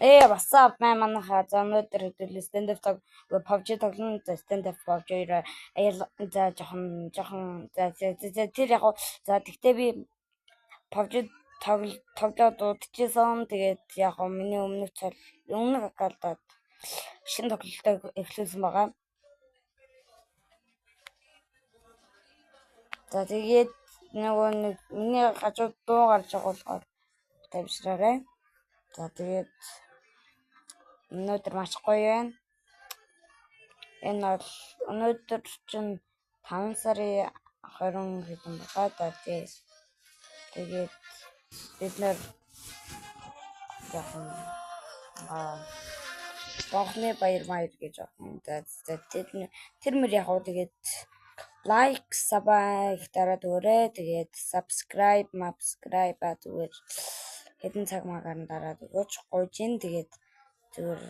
Басаа манайхаа за өнөөдөр хэдүүлээ stand-up PUBG тоглоно. За stand-up PUBG за жоохон за тэр яг за тэгтээ би PUBG тоглоод удчихсан. Тэгээд яг миний өмнөх аккаунтад шинэ тоглолтоо эхлүүлсэн байгаа. За тэгээд нөгөө миний хажууд дуу гарч байгаа болохоор тавьшраарай. За тэгээд өнөөдөр маш гоё байна. Энэ бол өнөөдөр чинь 5 сарын 20 хэдэн байгаа да тий. Тэгээд бид нэр яхан бохны баяр гэж байна. За тэр мөр яг тэгээд лайк сабай их дараад өгөөрэй. Тэгээд subscribe зүгээр хэдэн цаг магаар дараад өгөөч гойж ин. Тэгээд зүгээр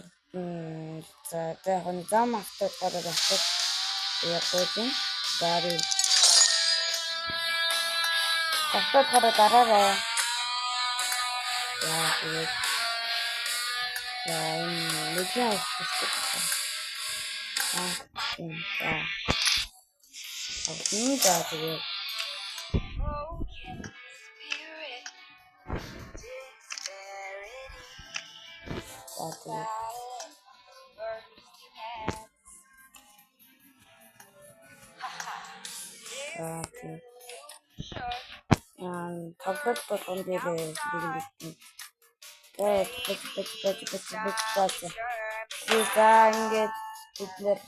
за яг нь зам автогаар авчих. Тэгээд гойж ин. Дарыг автогаар дараарай. За тэгээд энэ лүгэн авчихсан. За тэгээд тоглолт болгон дээр за ингээд бид нэр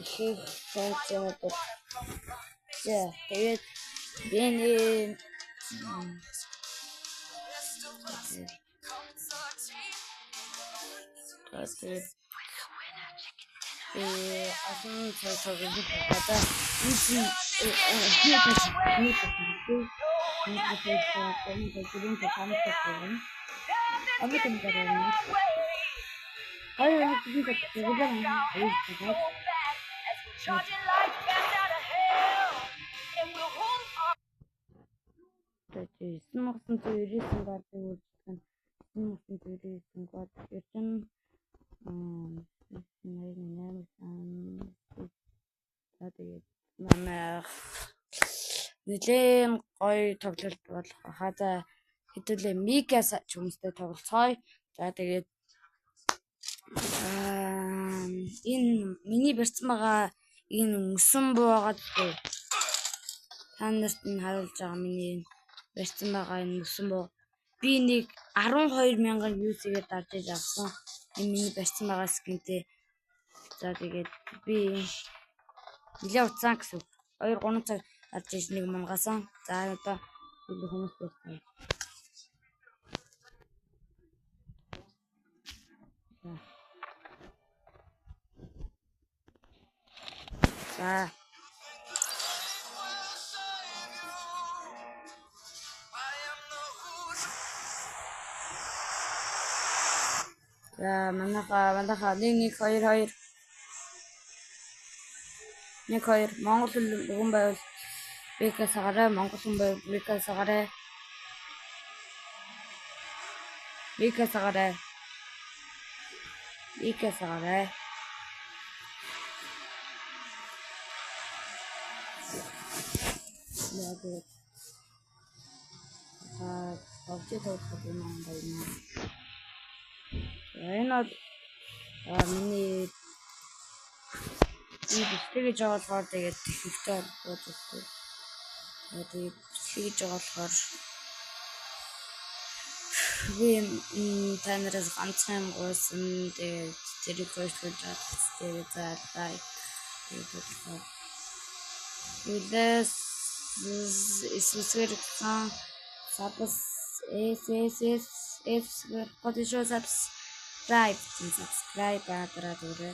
их функционууд тэгээд биний нэлээд гоё тоглолт болох хаа. Хэдүүлээ Мигас ч хүмүүстэй тоглолцгоё. За тэгээд энэ миний барьсан байгаа энэ мөсөн буу байгаа гэдэг. Та нарт нь харуулж байгаа миний барьсан байгаа энэ мөсөн буу. Би нэг 12,000 views-ээр дарж иж авсан. Энэ миний барьсан байгаа скинтэй. За тэгээд би нэлээд уцаан гэсэн 2-3 цаг дарж иж нэг мангасан. За одоо хүмүүс байна. За манайхаа 1-2 Монгол хүн байвал Бекас агараа, Монгол хүн байвал Бекас агараа. Энэ бол миний бэлтгэж байгаа болохоор тэгээд техниктэй холбоотой. Тэгээд бэлтгэж байгаа болохоор би та нараас ганцхан юм гуйсан. Тэгээд тэрийг хойшлуулж тэгээд за лайк тэгээд үлээс эсвэр хан сабс подишо subscribe адраа дөрөө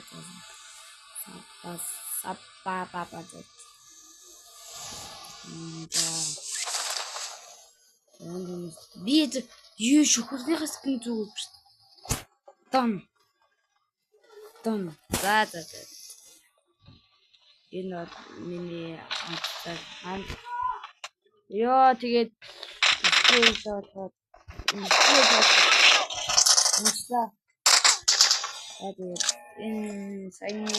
би юу шөхөрнийхээс гин зүг дон за энэ миний хамт ёо тэгээд Тэгээд энэ саяны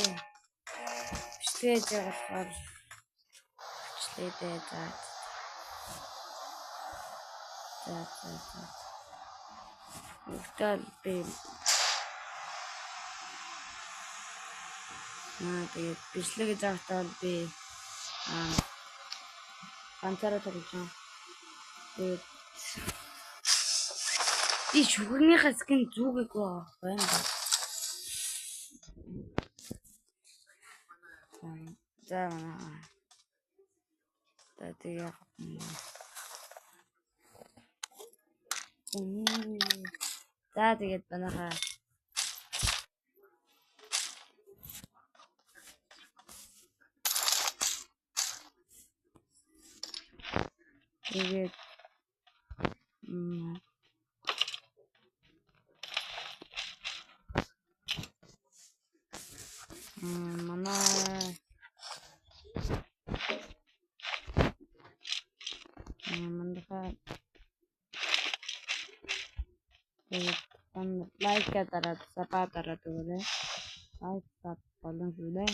бичлэж явахаар бичлээд за. Өгтөл би тэгээд бичлэж явахдаа би ганцаараа тоглож байгаа. Тэгээд би шүгэрнийхээ скин зүгээг байна. За тэгээд тэгээд манайхаа тэгээд манайхаа лайк дараад сабаа дараад өгөөрэй. Лайк саб болон хүрээ.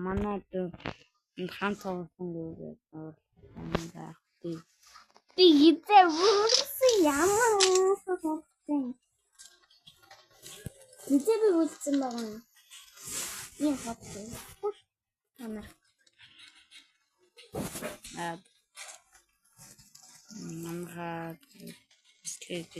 Манайд хамт хавсан гэдэг Би ивэрсэн ямар муусан. Мэдээ би үлдсэн байгаа. Ийм хатсан. Танаа. манайхаа бичлээд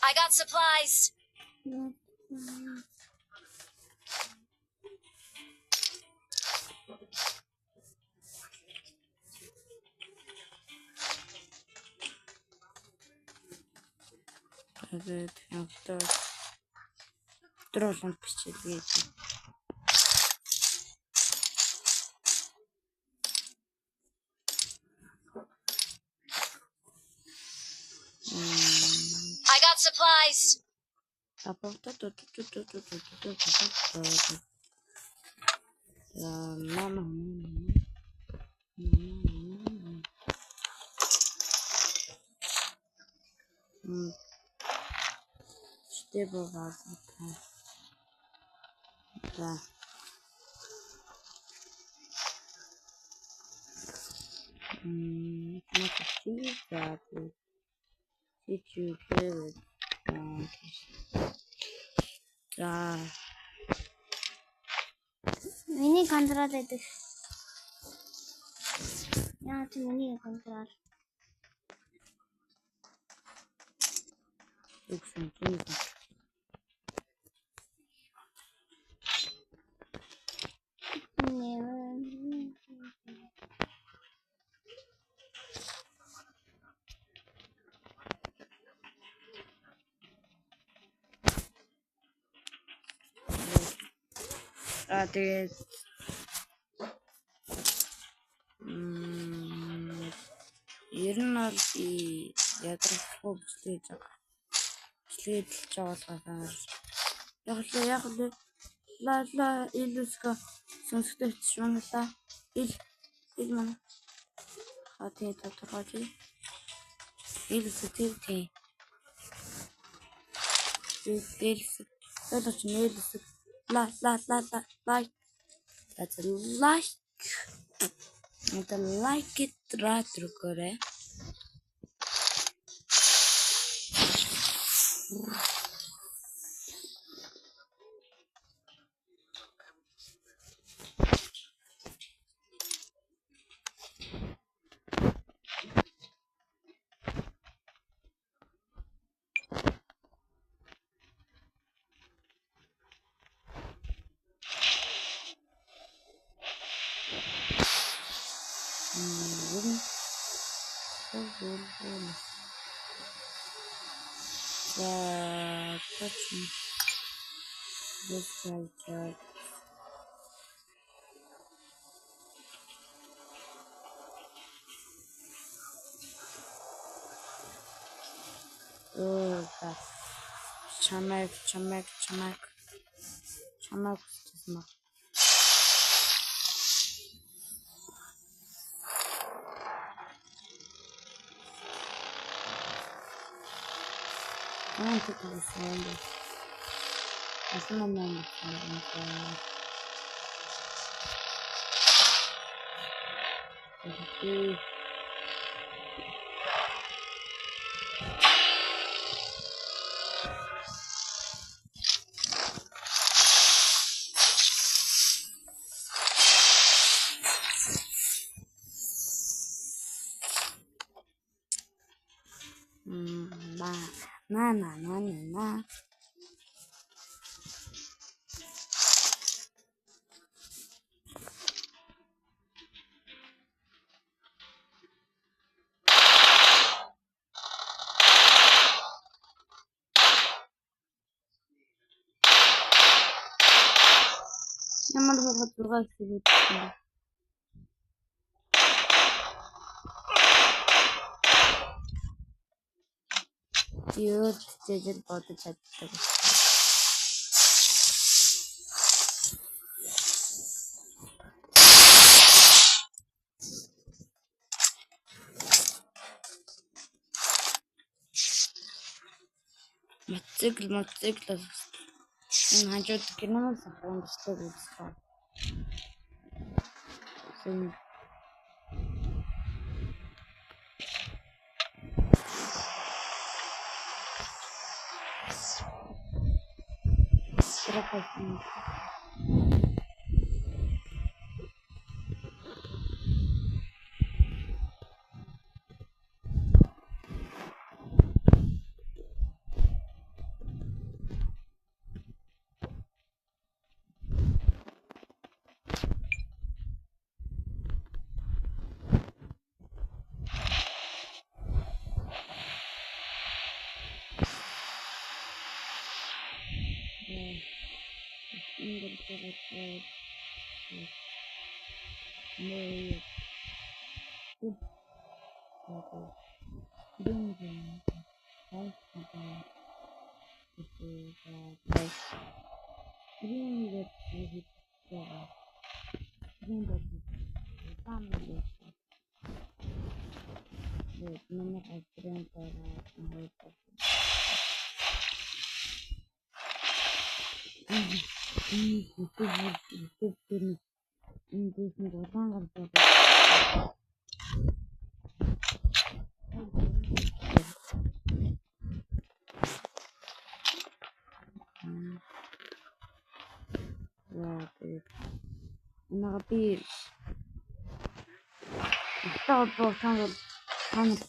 I got supplies. тэгээд өдрөөлөнд бичлээд I got supplies. Миний контрол гэдэг. Яа чи миний контрол. тэгээд ер нь бол би ядрахгүй бичлэж байгаа. Бичлээд л жаалгахаар. Яг л ла илүско сонсогдож байна. Ил мана. Хатээ тодорхой. Илүстэй. Илүстэй. Тодорч нэлэсэг. Ла. That's a like. Это лайки тратуркоре. Да, точно. Чамайг хүсчихсэн. Анти тассан. Асманан тассан. На. Ямар байгаа зураг хийгээд байна. Юу ч бодож чаддаг. Мотоцикл. Энэ хажууд гинэмэл сахамжтай үзсэн.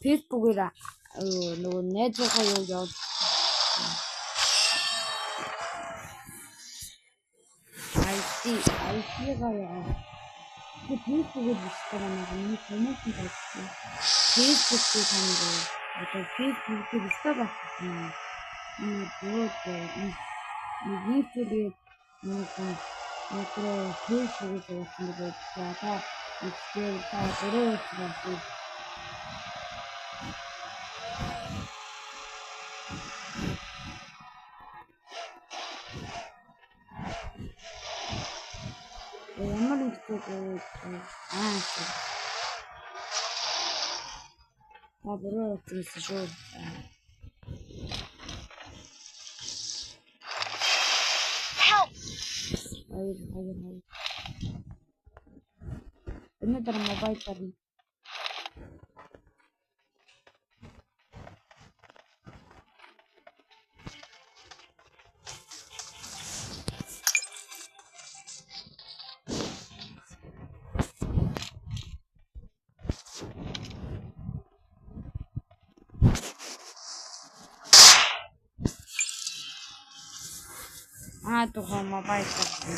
Facebook-ээр нөгөө найзынхаа юу явуулсан. IT-гаа яа. Facebook-ээр бичсэн нэг коммент хийсэн. Facebook-ийг хандаа. Одоо Facebook-ийг стop авчихсан. Нэг зүйлээ Facebook-ийг явуулсан. Ихтэй дөрөв болсон. Ямар нэгтэй дөрөв болсон шүү. Hayır. Ne derim mobile tarım. Tuh mobile tarım.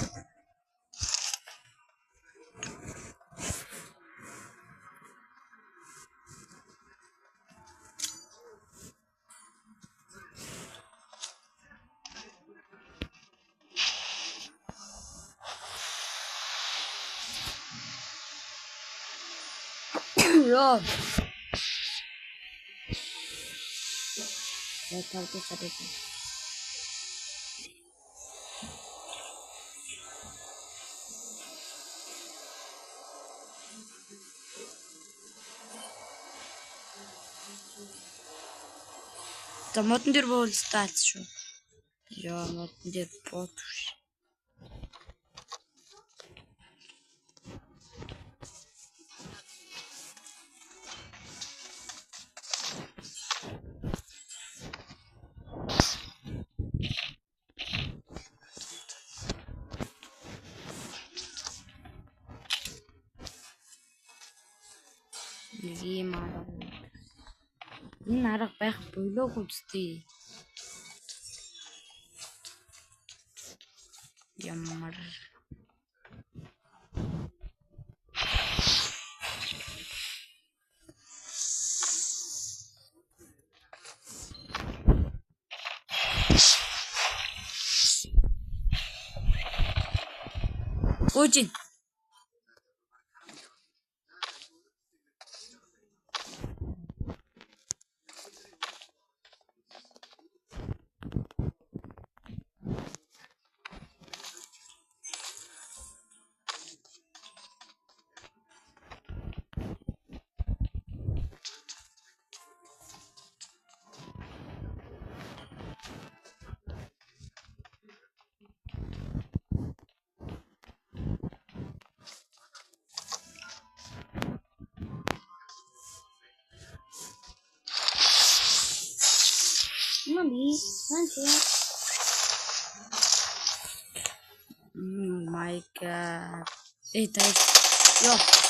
Yok. тавьж чаддаг. За модон дээр бол стац шүү. Яа модон дээр бот. Ийм арга. Энэ арга байх болоог үстэй. Ямар Ojin. Mommy, Oh my god. It is. Yo.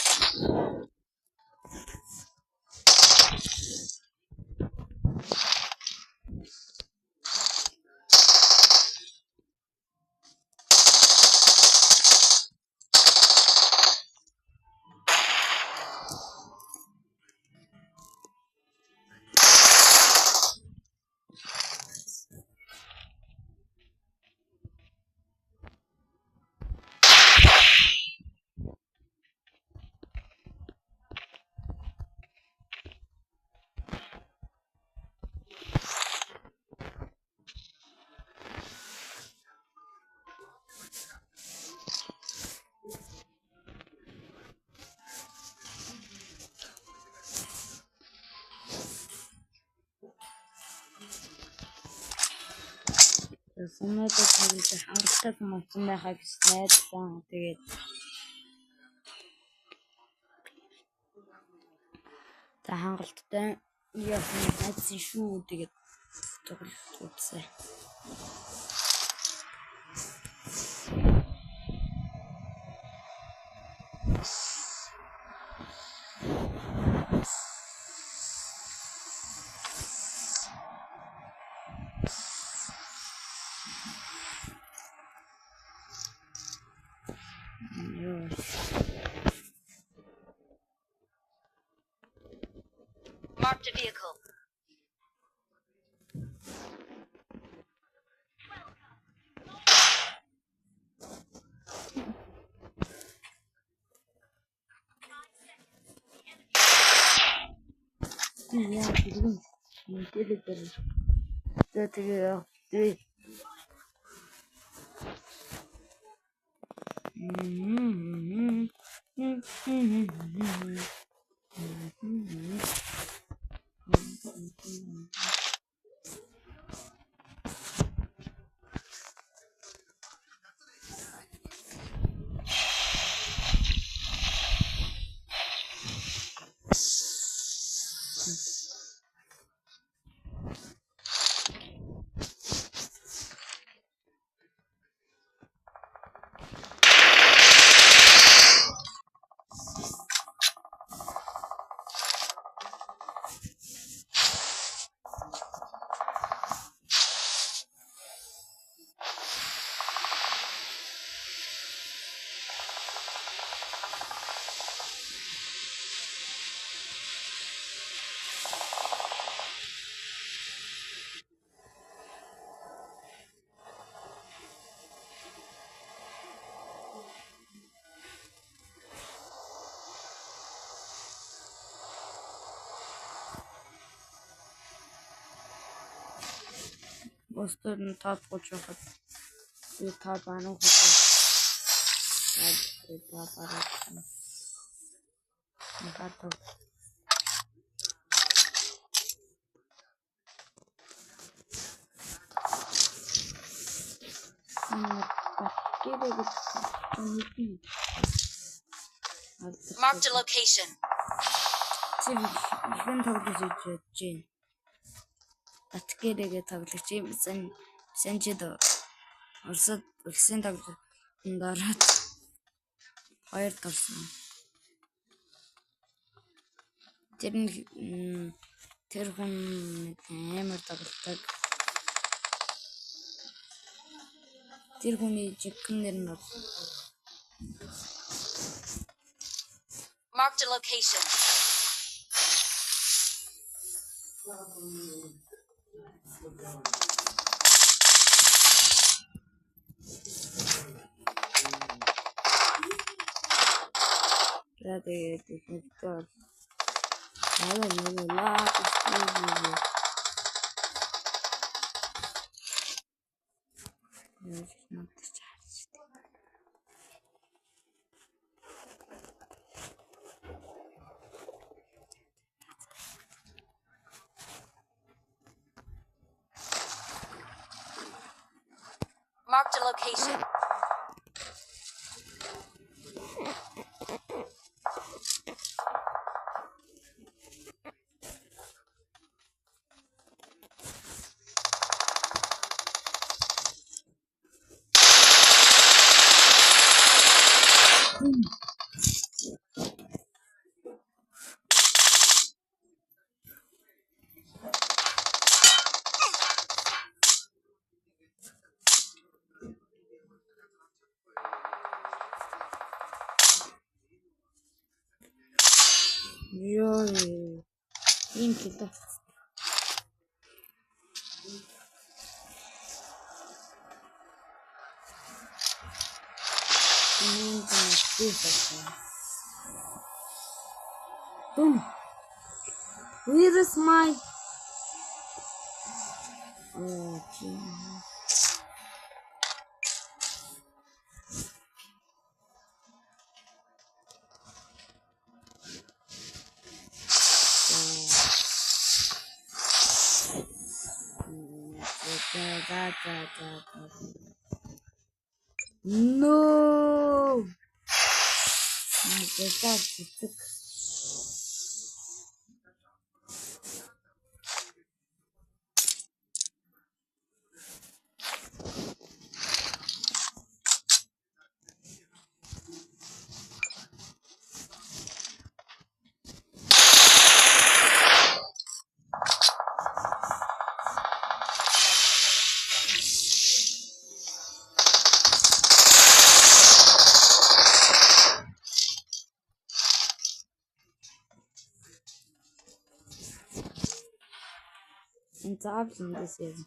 Сумнууд тавьж хангалттай сумсан байхаа гэж найдсан. Тэгээд та хангалттай яасан найдсан шүү. Тэгээд тоглолт үзсэн. Marked a vehicle. Yeah, Бостон топ гочход би топ ануу хот. Накато. Marked a location. Хэн тоглож байна. Аткерэгээ тоглож юм санжид Оросд улсын тоглолтод ороод 2 толсон. Тэр хүн амар тоглолтог. Тэр хүний жигхэн нэр нь Marked a location. Marked a location. Ийм гэдэг. Where is my No. It's option this is.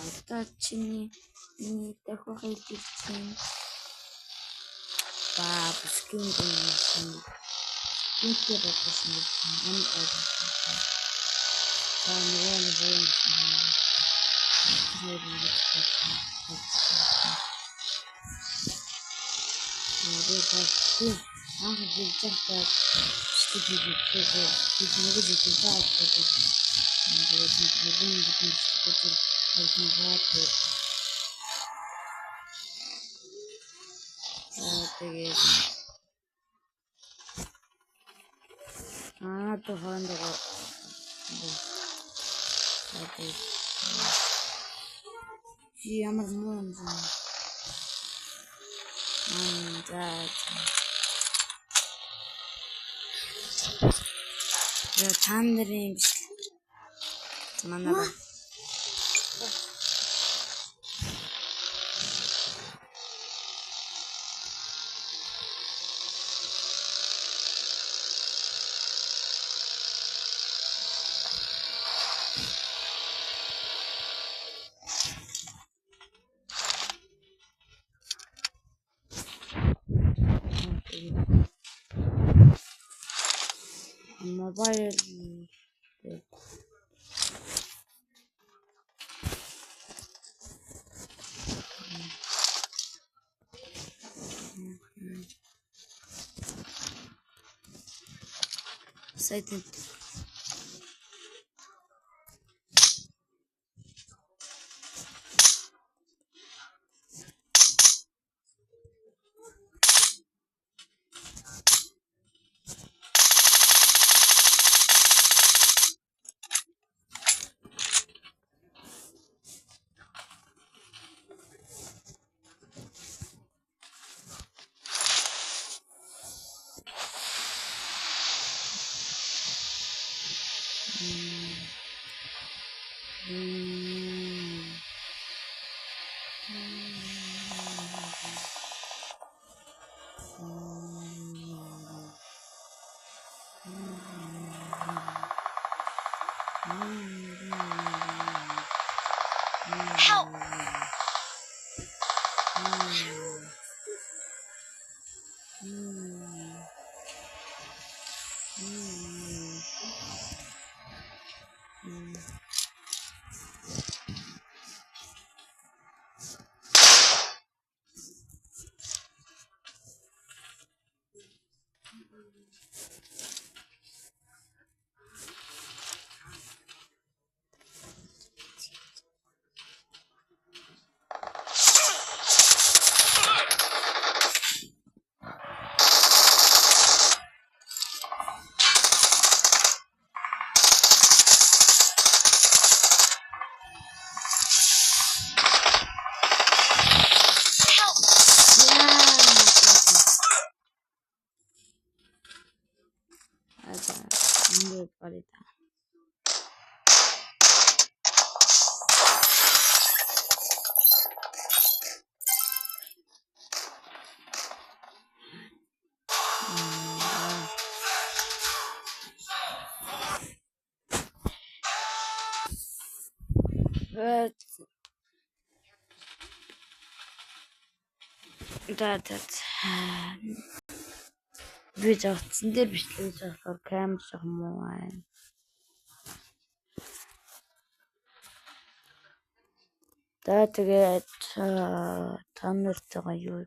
Отачни не такой хитрый. Папа скинул. Никто не посмотрел. Там реально то хандага. Ямар мөн. За таандарын биш. Манай mobile сайт Help! би зовцсон дээр бичлэгж авах камер жоохон муу байна. Тэгээд та нартайгаа юу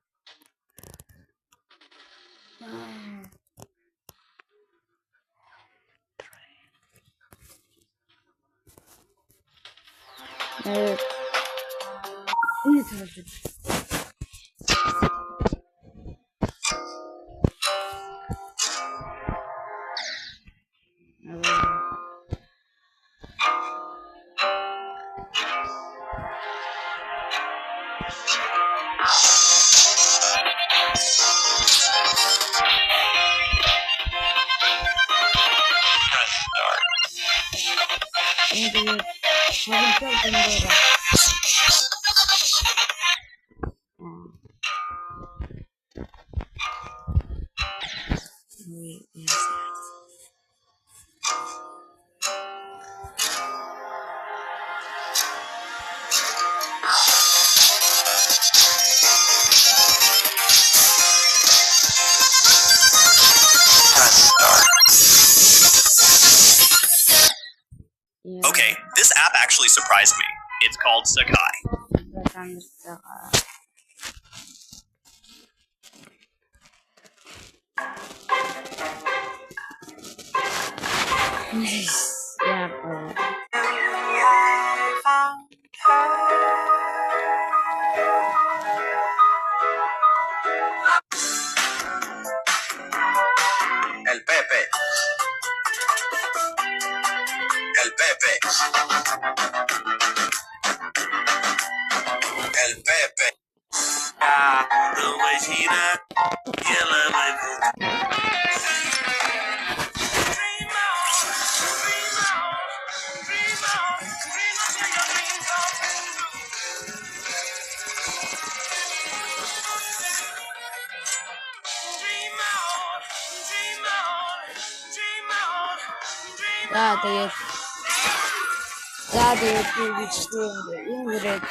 Okay, this app actually surprised me. It's called Sakai. Yeah, bro. El Pepe. El Pepe. El Pepe. 轮回期待 За тэгээд би бичлээ юм. Энэ үрээд